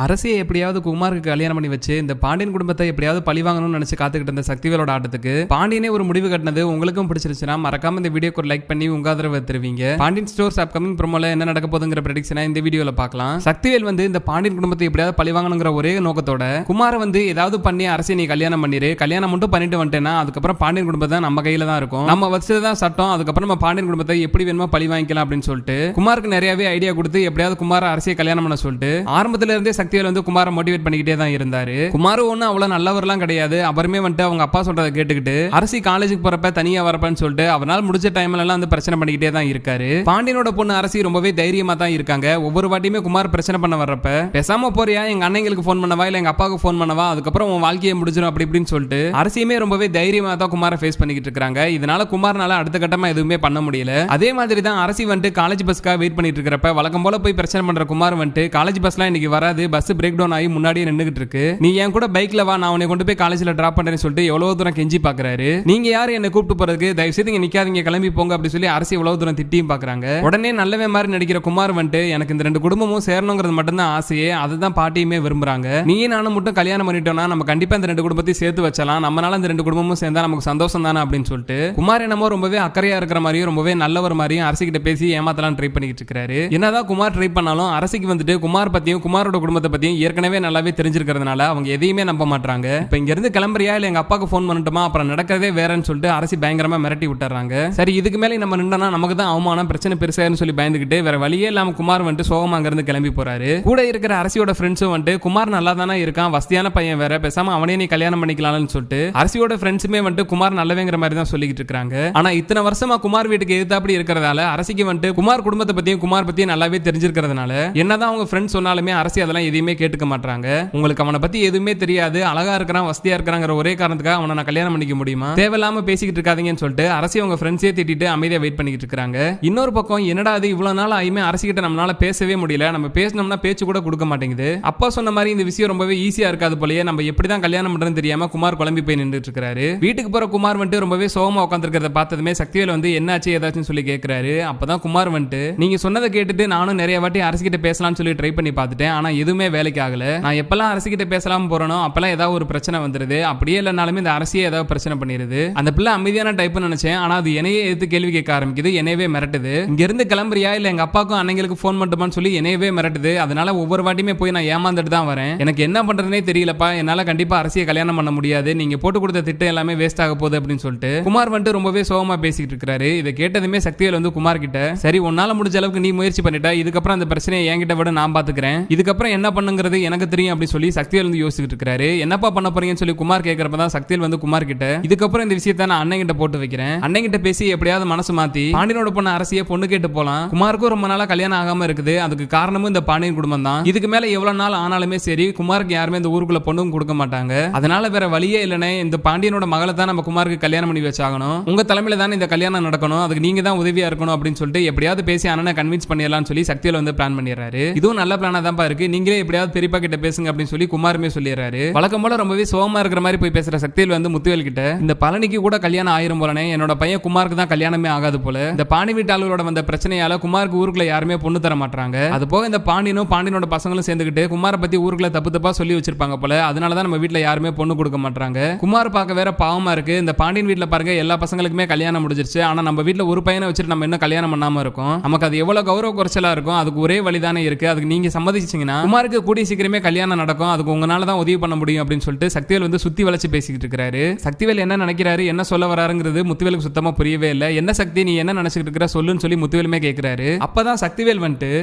அரசியை எப்படியாவது குமாருக்கு கல்யாணம் பண்ணி வச்சு இந்த பாண்டியன் குடும்பத்தை எப்படியாவது பழி வாங்கணும்னு நினைச்சு காத்துக்கிட்டு இருந்த சக்திவேலோட ஆட்டத்துக்கு பாண்டியனே ஒரு முடிவு கட்டினது. உங்களுக்கும் பிடிச்சிருச்சுன்னா மறக்காம இந்த வீடியோக்கு ஒரு லைக் பண்ணி உங்க ஆதரவு தருவீங்க. பாண்டியன் ஸ்டோர்ஸ் அப்கமிங் ப்ரோமோல என்ன நடக்க போகுதுங்கிற ப்ரெடிக்ஷனை இந்த வீடியோல பார்க்கலாம். சக்திவேல் இந்த பாண்டியன் குடும்பத்தை எப்படியாவது பழி வாங்கணுங்கிற ஒரே நோக்கத்தோட குமார ஏதாவது பண்ணி அரசியை நீ கல்யாணம் பண்ணிரு, கல்யாணம் மட்டும் பண்ணிட்டு வந்துட்டேன்னா அதுக்கப்புறம் பாண்டியன் குடும்பத்தை நம்ம கையில தான் இருக்கும், நம்ம வச்சதுதான் சட்டம், அதுக்கப்புறம் நம்ம பாண்டியன் குடும்பத்தை எப்படி வேணுமோ பழி வாங்கிக்கலாம் அப்படின்னு சொல்லிட்டு குமாருக்கு நிறையவே ஐடியா கொடுத்து எப்படியாவது குமார அரசியை கல்யாணம் பண்ண சொல்லிட்டு ஆரம்பத்துல இருந்தே சக்திவேல் குமார மோட்டிவேட் பண்ணிக்கிட்டே தான் இருந்தாரு. குமார் ஒன்னும் அவ்வளவு நல்லவர்லாம் கிடையாது. அப்புறமே அவங்க அப்பா சொல்றதை கேட்டுக்கிட்டு அரசி காலேஜுக்கு போறப்ப தனியா வரப்பன்னு சொல்லிட்டு அவனால் முடிச்ச டைம்ல எல்லாம் பிரச்சனை பண்ணிக்கிட்டே தான் இருக்காரு. பாண்டியனோட பொண்ணு அரசி ரொம்பவே தைரியமா தான் இருக்காங்க. ஒவ்வொரு வாட்டியுமே குமார் பிரச்சனை பண்ண வர்றப்ப பேசாம போறியா, எங்க அண்ணங்களுக்கு போன் பண்ணவா இல்ல எங்க அப்பாவுக்கு போன் பண்ணவா, அதுக்கப்புறம் உன் வாழ்க்கையை முடிஞ்சிடும் அப்படி இப்படின்னு சொல்லிட்டு அரசியுமே ரொம்பவே தைரியமா தான் குமாரை ஃபேஸ் பண்ணிக்கிட்டு இருக்காங்க. இதனால குமார்னால அடுத்த கட்டமா எதுவுமே பண்ண முடியல. அதே மாதிரி தான் அரசி காலேஜ் பஸ்க்காக வெயிட் பண்ணிட்டு இருக்கிறப்ப வழக்கம் போல போய் பிரச்சனை பண்ற குமார் காலேஜ் பஸ்லாம் இன்னைக்கு வராது, பஸ் பிரேக் டவுன் ஆகி முன்னாடியே நின்னுகிட்டு இருக்கு, நீ என் கூட பைக்ல வா, நான் உன்னை கொண்டு போய் காலேஜ்ல டிராப் பண்றேன்னு சொல்லிட்டு எவ்வளவு தூரம் கெஞ்சி பாக்குறாரு. நீங்க யாரு என்ன கூப்பிட்டு போறதுக்கு, தயவு செய்து இங்க நிக்காதீங்க, கிளம்பி போங்க அப்படி சொல்லி அரசி எவ்வளவு தூரம் திட்டியும் பாக்குறாங்க. உடனே நல்லவே மாதிரி நடிக்கிற குமார் எனக்கு இந்த ரெண்டு குடும்பமும் சேரணுங்கிறது மட்டும்தான் ஆசையே, அதுதான் பாட்டியுமே விரும்புறாங்க. நீயே நானும் மட்டும் கல்யாணம் பண்ணிட்டோம்னா நம்ம கண்டிப்பா இந்த ரெண்டு குடும்பத்தையும் சேர்த்து வச்சலாம், நம்மளால இந்த ரெண்டு குடும்பமும் சேர்ந்தா நமக்கு சந்தோஷம் தானே அப்படின்னு சொல்லிட்டு குமார் என்னமோ ரொம்பவே அக்கறையா இருக்கிற மாதிரியும் ரொம்பவே நல்லவர் மாதிரியும் அரசி கிட்ட பேசி ஏமாத்தலாம் ட்ரை பண்ணிட்டு இருக்காரு. என்னதான் குமார் ட்ரை பண்ணாலும் அரசிக்கு குமார் பத்தியும் குமாரோட குடும்பத்தை பத்தியும் ஏற்கனவே நல்லாவே தெரிஞ்சிருக்கிறதுனால அவங்க எதையுமே நம்ப மாட்டாங்க. இப்ப இங்க இருந்து கிளம்புறியா இல்ல எங்க அப்பாக்கு போன் பண்ணட்டுமா, அப்புறம் நடக்கிறதே வேறன்னு சொல்லிட்டு அரசி பயங்கரமா மிரட்டி விட்டுறாங்க. சரி இதுக்கு மேல நம்ம நின்றனா நமக்கு தான் அவமானம், பிரச்சனை பெருசாயிருன்னு சொல்லி பயந்துகிட்டு வேற வழியே இல்லாம குமார் சோகமா அங்க இருந்து கிளம்பி போறாரு. கூட இருக்கிற அரசியோட ஃப்ரெண்ட்ஸும் குமார் நல்லா தானே இருக்கான், வசதியான பையன் வேற, பேசாம அவனே நீ கல்யாணம் பண்ணிக்கலாம்னு சொல்லிட்டு அரசியோட ஃப்ரெண்ட்ஸுமே குமார் நல்லவேங்கிற மாதிரி தான் சொல்லிக்கிட்டு இருக்காங்க. ஆனா இத்தனை வருஷமா குமார் வீட்டுக்கு எதிர்த்தாப்படி இருக்கிறதால அரசிக்கு குமார் குடும்பத்தை பத்தியும் குமார் பத்தியும் நல்லாவே தெரிஞ்சிருக்கிறதுனால என்னதான் அவங்க ஃப்ரெண்ட்ஸ் சொன்னாலுமே அரசி அதெல்லாம் எதையுமே கேட்டுக்க மாட்டாங்க. உங்களுக்கு அவனை பத்தி எதுவுமே தெரியாது, அழகா இருக்கிறான் வசதியா இருக்கிறாங்கிற ஒரே காரணத்துக்காக அவனை நான் கல்யாணம் பண்ணிக்க முடியுமா, தேவையில்லாம பேசிக்கிட்டு இருக்காதீங்கன்னு சொல்லிட்டு அரசி அவங்க ஃப்ரெண்ட்ஸே திட்டிட்டு அமைதியா வெயிட் பண்ணிக்கிட்டு இருக்காங்க. இன்னொரு பக்கம் என்னடா அது இவ்வளவு நாள் ஆயுமே அரசி கிட்ட நம்மளால பேசவே முடியல, நம்ம பேசணும்னா பேச்சு கூட கொடுக்க மாட்டேங்குது, அப்பா சொன்ன மாதிரி இந்த விஷயம் ரொம்பவே ஈஸியா இருக்காது போலயே, நம்ம எப்படிதான் கல்யாணம் பண்றதுன்னு தெரியாம குமார் குழம்பி போய் நின்றுட்டு இருக்காரு. வீட்டுக்கு போற குமார் ரொம்பவே சோகமா உட்காந்துருக்கிறத பார்த்ததுமே சக்திவேல் என்னாச்சு ஏதாச்சும் சொல்லி கேட்கிறாரு. அப்பதான் குமார் நீங்க சொன்னதை கேட்டுட்டு நானும் நிறைய வாட்டி அரசிக்கிட்ட பேசலாம்னு சொல்லி ட்ரை பண்ணி பார்த்துட்டேன், ஆனா எதுவுமே வேலைக்கு ஆகல, நான் எப்பெல்லாம் அரசிக்கிட்ட பேசலாம் போறனோ அப்பெல்லாம் ஏதாவது ஒரு பிரச்சனை வந்துருது, அப்படியே இல்லைனாலுமே இந்த அரசியை ஏதாவது பிரச்சனை பண்ணிருது, அந்த பிள்ளை அமைதியான டைப் நினைச்சேன், ஆனா அது என்னையே எடுத்து கேள்வி கேட்க ஆரம்பிக்குது, என்னையவே மிரட்டுது, இங்க இருந்து கிளம்புறியா இல்ல எங்க அப்பாக்கும் அண்ணங்களுக்கு போன் மட்டுமான்னு சொல்லி என்னையவே மிரட்டுது, அதனால ஒவ்வொரு வாட்டியுமே போய் நான் ஏமாந்துட்டு தான் வரேன், எனக்கு என்ன பண்றதுனே தெரியலப்பா, என்னால கண்டிப்பா அரசியை கல்யாணம் பண்ண முடியாது, நீங்க போட்டு கொடுத்த திட்டம் எல்லாமே வேஸ்ட் ஆக போகுது அப்படின்னு சொல்லிட்டு குமார் ரொம்பவே சோகமா பேசிட்டு இருக்காரு. இதை கேட்டதுமே சக்திவேல் குமார் கிட்ட சரி உன்னால முடிஞ்ச அளவுக்கு நீ முயற்சி பண்ணிட்டா, இதுக்கப்புறம் அந்த பிரச்சனையை என்கிட்ட விட நான் பாத்துக்கிறேன், இதுக்கப்புறம் என்ன பண்ணுங்கிறது எனக்கு தெரியும் அப்படி சொல்லி சக்திவேல் யோசிச்சுட்டு இருக்காரு. என்னப்பா பண்ண போறீங்கன்னு சொல்லி குமார் கேட்கறப்பதான் சக்திவேல் குமார் கிட்ட இதுக்கப்புறம் இந்த விஷயத்தை நான் அண்ணன் கிட்ட போட்டு வைக்கிறேன், அண்ணன் கிட்ட பேசி எப்படியாவது மனசு மாத்தி பாண்டியனோட பொண்ணு அரசியை பொண்ணு கேட்டு போலாம், குமாருக்கும் ரொம்ப நாளா கல்யாணம் ஆகாம இருக்குது, அதுக்கு காரணமும் இந்த பாண்டியன் குடும்பம் தான், இதுக்கு மேல எவ்வளவு நாள் ஆனாலுமே சரி குமாருக்கு யாருமே இந்த ஊருக்குள்ள பொண்ணும் கொடுக்க மாட்டாங்க, அதனால வேற வழியே இல்லனே இந்த பாண்டியனோட மகளை தான் நம்ம குமாருக்கு கல்யாணம் பண்ணி வச்சாகணும், உங்க தலைமையில தான் இந்த கல்யாணம் நடக்கணும், அதுக்கு நீங்க தான் உதவியா இருக்கணும் அப்படின்னு சொல்லிட்டு எப்படியாவது பேசி அண்ணனை கன்வின்ஸ் பண்ணிடலாம்னு சொல்லி சக்திவேல் பிளான் பண்ணிடுறாரு. இதுவும் நல்ல பிளானா தான் இருக்கு, நீங்களே எப்படியாவது பெரியப்பா கிட்ட பேசுங்க அப்படின்னு சொல்லி குமாருமே சொல்லிடுறாரு. வழக்கம் போல ரொம்பவே சோகமா இருக்கிற மாதிரி போய் பேசுற சக்திவேல் முத்துவேல் கிட்ட இந்த பழனிக்கு கூட கல்யாணம் ஆயிரும் போலனே, என்னோட பையன் குமாருக்கு தான் கல்யாணமே ஆகாது போல, இந்த பாண்டி வீட்டாளர்களோட வந்த பிரச்சனையால குமாருக்கு ஊருக்குள்ள யாருமே பொண்ணு தர மாட்டாங்க, அது போக இந்த பாண்டியனோட பசங்களும் சேர்ந்துக்கிட்டு குமார பத்தி ஊருக்குள்ள தப்பு தப்பா சொல்லி வச்சிருப்பாங்க போல, அதனாலதான் நம்ம வீட்டுல யாருமே பொண்ணு கொடுக்க மாட்டாங்க, குமார் பார்க்க வேற பாவமா இருக்கு, இந்த பாண்டியன் வீட்டுல பாருங்க எல்லா பசங்களுக்குமே கல்யாணம் முடிஞ்சிருச்சு, ஆனா நம்ம வீட்டுல ஒரு பையனை வச்சுட்டு நம்ம இன்னும் கல்யாணம் பண்ணாம இருக்கோம், நமக்கு அது எவ்வளவு கௌரவ குறைச்சலா இருக்கும், அதுக்கு ஒரே வழிதானே இருக்கு, அதுக்கு நீங்க சம்மதிச்சீங்கன்னா குமாருக்கு கூடிய சீக்கிரமே கல்யாணம் நடக்கும், அதுக்கு உங்களால தான் உதவி பண்ண முடியும் அப்படின்னு சொல்லிட்டு சக்திவேல் சுத்தி வளைச்சு பேசிக்கிட்டு இருக்காரு. சக்திவேல் என்ன நினைக்கிறாரு என்ன சொல்ல வராருங்கிறது முத்துவேலுக்கு சுத்தமா புரியவே இல்லை. என்ன சக்தி நீ என்ன நினைச்சிட்டு இருக்கிற சொல்லுன்னு சொல்லி முத்துவேலுமே கேட்கிறாரு. அப்பதான் சக்திவேல்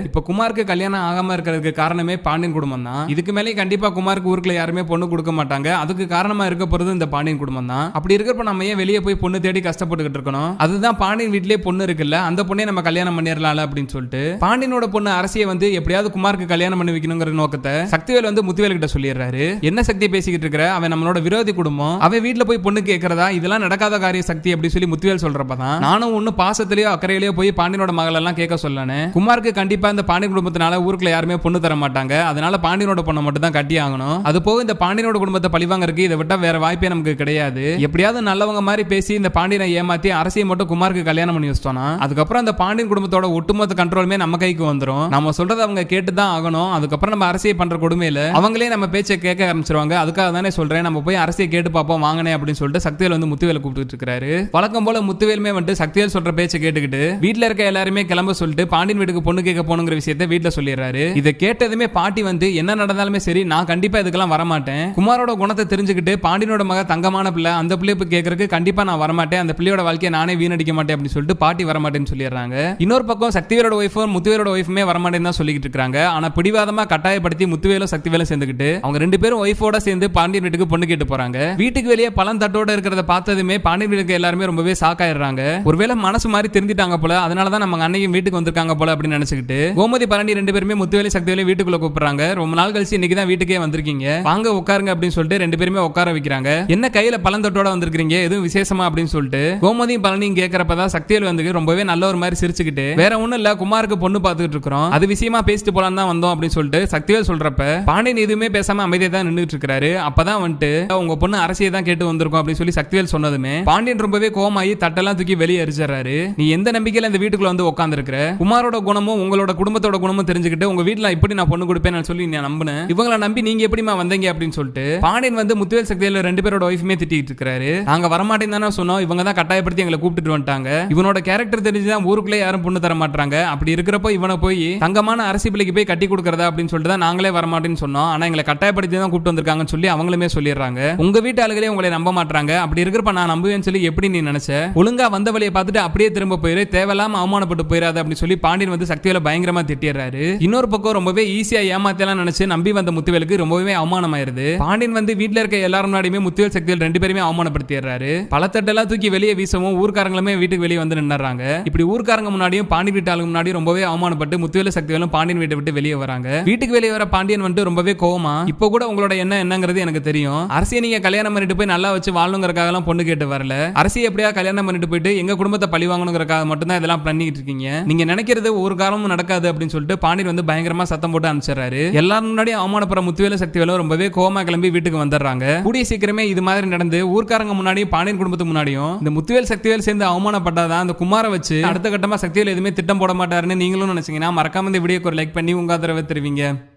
இப்ப குமாருக்கு கல்யாணம் ஆகாம இருக்கிறதுக்கு காரணமே பாண்டியன் குடும்பம் தான், இதுக்கு மேலே கண்டிப்பா குமாருக்கு ஊருக்குள்ள யாருமே பொண்ணு கொடுக்க மாட்டாங்க, அதுக்கு காரணமா இருக்க போறது இந்த பாண்டியன் குடும்பம் தான், அப்படி இருக்கிறப்ப நம்ம ஏன் வெளியே போய் பொண்ணு தேடி கஷ்டப்பட்டுக்கிட்டு இருக்கணும், அதுதான் பாண்டியன் வீட்லயே பொண்ணு இருக்குல்ல அந்த பொண்ணே நம்ம கல்யாணம் பண்ணிடலாம் அப்படின்னு சொல்லிட்டு பாண்டியனோட பொண்ணு அரசியை எப்படியாவது குமாருக்கு கல்யாணம் பண்ணி வைக்கணுங்கிற நோக்கத்தை சக்திவேல் முத்துவேல் கிட்ட சொல்லிடுறாரு. என்ன சக்தி பேசிக்கிட்டு இருக்கிற, அவன் நம்மளோட விரோதி குடும்பம், அவன் வீட்டுல போய் பொண்ணு கேட்கறதா, இதெல்லாம் நடக்காத காரிய சக்தி அப்படி சொல்லி முத்துவேல் சொல்றப்பதான் நானும் ஒண்ணு பாசத்திலேயோ அக்கறையிலேயோ போய் பாண்டியனோட மகள் எல்லாம் கேட்க சொல்லனே, குமாருக்கு கண்டிப்பா இந்த பாண்டியன் குடும்பத்தினால ஊருக்குள்ள யாருமே பொண்ணு தர மாட்டாங்க, அதனால பாண்டியனோட பொண்ணை மட்டும் தான் கட்டி ஆகணும், அது போக இந்த பாண்டியனோட குடும்பத்தை பழிவாங்கறதுக்கு இதை விட்டா வேற வாய்ப்பே நமக்கு கிடையாது, எப்படியாவது நல்லவங்க மாதிரி பேசி இந்த பாண்டியனை ஏமாத்தி அரசியை மட்டும் குமாருக்கு கல்யாணம் பண்ணி வச்சோம்னா அதுக்கப்புறம் அந்த பாண்டியன் குடும்பத்தோட ஒட்டுமொத்த கண்ட்ரோலுமே நம்ம கைக்கு வந்துரும், நம்ம சொல்றதை அவங்க கேட்டு தான் ஆகணும், அதுக்கப்புறம் நம்ம நம்ம அரசியை பண்ற கொடுமையில அவங்களே நம்ம பேச்சை கேட்க ஆரம்பிச்சிருவாங்க. அதுக்காக தானே சொல்றேன் நம்ம போய் அரசியை கேட்டு பார்ப்போம் வாங்கனே அப்படின்னு சொல்லிட்டு சக்திவேல் வந்து முத்துவேலை கூப்பிட்டு இருக்காரு. வழக்கம் போல முத்துவேலுமே வந்து சக்திவேல் சொல்ற பேச்சை கேட்டுக்கிட்டு வீட்டுல இருக்க எல்லாருமே கிளம்ப சொல்லிட்டு பாண்டியன் வீட்டுக்கு பொண்ணு கேட்க போனுங்கிற விஷயத்தை வீட்டுல சொல்லிடுறாரு. இதை கேட்டதுமே பாட்டி வந்து என்ன நடந்தாலுமே சரி நான் கண்டிப்பா இதுக்கெல்லாம் வரமாட்டேன். குமாரோட குணத்தை தெரிஞ்சுக்கிட்டு பாண்டியனோட மக தங்கமான பிள்ளை அந்த பிள்ளைய போய் கேட்கறதுக்கு கண்டிப்பா நான் வரமாட்டேன். அந்த பிள்ளையோட வாழ்க்கையை நானே வீணடிக்க மாட்டேன் அப்படின்னு சொல்லிட்டு பாட்டி வரமாட்டேன்னு சொல்லிடுறாங்க. இன்னொரு பக்கம் சக்திவேலோட ஒய்ஃபும் முத்துவேலோட ஒய்ஃபுமே வரமாட்டேன்னு தான் சொல்லிட்டு இருக்காங்க. ஆனா பிடிவாதமா கட்டாயப்படுத்தி முத்துவேலும் சக்திவேலும் சேர்ந்துக்கிட்டு அவங்க ரெண்டு பேரும் ஒய்ஃபோட சேர்ந்து பாண்டியன் வீட்டுக்கு பொண்ணு கேட்டு போறாங்க. வீட்டுக்கு வெளியே பழம் தட்டோட இருக்கிறத பார்த்ததுமே பாண்டியன் வீட்டுக்கு எல்லாருமே ரொம்பவே ஷாக் ஆயிடுறாங்க. ஒருவேளை மனசு மாதிரி திருந்திட்டாங்க போல, அதனாலதான் நம்ம அன்னையும் வீட்டுக்கு வந்திருக்காங்க போல அப்படின்னு நினைச்சுக்கிட்டு கோமதி பழனி ரெண்டு பேருமே முத்துவேலி சக்திவேலி வீட்டுக்குள்ள கூப்பிடுறாங்க. ரொம்ப நாள் கழிச்சு இன்னைக்கு தான் வீட்டுக்கே வந்திருக்கீங்க, வாங்க உட்காருங்க அப்படின்னு சொல்லிட்டு ரெண்டு பேருமே உட்கார வைக்கிறாங்க. என்ன கையில பழம் தட்டோட வந்திருக்கீங்க, எதுவும் விசேஷமா அப்படின்னு சொல்லிட்டு கோமதியும் பழனியும் கேட்கறப்பதான் சக்திவேல் வந்து ரொம்பவே நல்ல ஒரு மாதிரி சிரிச்சுக்கிட்டு வேற ஒண்ணும் இல்ல குமாருக்கு பொண்ணு பார்த்துட்டு இருக்கிறோம், அது விஷயமா பேசிட்டு போலாம் தான் வந்தோம் அப்படின்னு சொல்லிட்டு சக்திவேல் சொல்றப்ப பாண்டியன் எதுவுமே பேசாம அமைதியா தான் நின்றுட்டு இருக்காரு. அப்பதான் வந்துட்டு உங்க பொண்ணு அரசியை தான் கேட்டு வந்திருக்கோம் அப்படின்னு சொல்லி சக்திவேல் சொன்னதுமே பாண்டியன் ரொம்பவே கோமாயி தட்டெல்லாம் தூக்கி வெளியே எரிஞ்சாரு. நீ எந்த நம்பிக்கையில இந்த வீட்டுக்குள்ள வந்து உட்கார்ந்து இருக்கிற, குமாரோட குணமும் உங்களோட குடும்பத்தோட குணமும் தெரிஞ்சுக்கிட்டு உங்க வீட்டுல இப்படி நான் பொண்ணு கொடுப்பேன்னு சொல்லி நான் நம்பினேன், இவங்களை நம்பி நீங்க எப்படிமா வந்தீங்க அப்படின்னு சொல்லிட்டு பாண்டியன் வந்து முத்துவேல் சக்திவேல் ரெண்டு பேரோட ஒய்ஃபுமே திட்டிட்டு இருக்காரு. நாங்க வரமாட்டேன்னு தானே சொன்னோம், இவங்க தான் கட்டாயப்படுத்தி எங்களை கூப்பிட்டு வந்துட்டாங்க, இவனோட கேரக்டர் தெரிஞ்சுதான் ஊருக்குள்ளே யாரும் பொண்ணு தர மாட்டாங்க, அப்படி இருக்கிறப்போ இவனை போய் தங்கமான அரசி பிள்ளைக்கு போய் கட்டி கொடுக்கறதா அப்படின்னு சொல்லிட்டு தான் நாங்களே வரமாட்டேன்னு சொன்னோம், ஆனா எங்களை கட்டாயப்படுத்தி தான் கூப்பிட்டு வந்திருக்காங்கன்னு சொல்லி அவங்களுமே சொல்லிடுறாங்க. உங்க வீட்டு ஆளுகளே உங்களை நம்ப மாட்டாங்க, அப்படி இருக்கிறப்ப நான் நம்புவேன்னு சொல்லி எப்படி நீ நினைச்ச, ஒழுங்கா வந்த வழியை பார்த்துட்டு அப்படியே திரும்ப போயிரு, தேவையில்லாம அவமானப்பட்டு போயிடாது அப்படின்னு சொல்லி பாண்டியன் வந்து சக்திவேல பயங்கரமா திட்டிடுறாரு. இன்னொரு பக்கம் ரொம்பவே ஈஸியா ஏமாத்தலாம் நினைச்சு நம்பி வந்த முத்துவேலுக்கு ரொம்பவே அவமானமாயிருது. பாண்டியன் வந்து வீட்டுல இருக்க எல்லாரும் முன்னாடியுமே முத்துவேல் சக்திவேல் ரெண்டு பேருமே அவமானப்படுத்திடுறாரு. பழத்தட்டெல்லாம் தூக்கி வெளியே வீசவும் ஊர்க்காரங்களுமே வீட்டுக்கு வெளியே வந்து நின்னுறாங்க. இப்படி ஊர்க்காரங்க முன்னாடியும் பாண்டியன் வீட்டு ஆளுங்க முன்னாடியும் ரொம்பவே அவமானப்பட்டு முத்துவேல் சக்திவேலும் பாண்டியன் வீட்டை விட்டு வெளியே வராங்க. வீட்டுக்கு வெளியே வர பாண்டியன் வந்து ரொம்பவே கோவமா, இப்போ கூட உங்களோட என்ன என்னங்கிறது எனக்கு தெரியும், அரசியை நீங்க கல்யாணம் பண்ணிட்டு போய் நல்லா வச்சு வாழணுங்கிறதுக்காக எல்லாம் பொண்ணு கேட்டு வரல, அரசியை எப்படியா கல்யாணம் பண்ணிட்டு போயிட்டு எங்க குடும்பத்தை பழி வாங்கணுங்கிறதுக்காக மட்டும் தான் இதெல்லாம் பண்ணிட்டு இருக்கீங்க, நீங்க நினைக்கிறது ஒரு காரணமும் நடக்காது அப்படின்னு சொல்லிட்டு பாண்டியன் வந்து பயங்கரமா சத்தம் போட்டு அனுப்பிச்சிடுறாரு. எல்லாரும் முன்னாடி அவமானப்படுற முத்துவேல் சக்திவேலும் ரொம்பவே கோவமா கிளம்பி வீட்டுக்கு வந்துடுறாங்க. கூடிய சீக்கிரமே இது மாதிரி நடந்து ஊர்க்காரங்க முன்னாடியும் பாண்டியன் குடும்பத்துக்கு முன்னாடியும் இந்த முத்துவேல் சக்திவேல் சேர்ந்து அவமானப்பட்டாதான் அந்த குமாரை வச்சு அடுத்த கட்டமா சக்திவேல் எதுவுமே திட்டம் போட மாட்டாருன்னு நீங்களும் நினைச்சீங்கன்னா மறக்காம இந்த வீடியோக்கு ஒரு லைக் பண்ணி உங்க ஆதரவை தெரிவிங்க.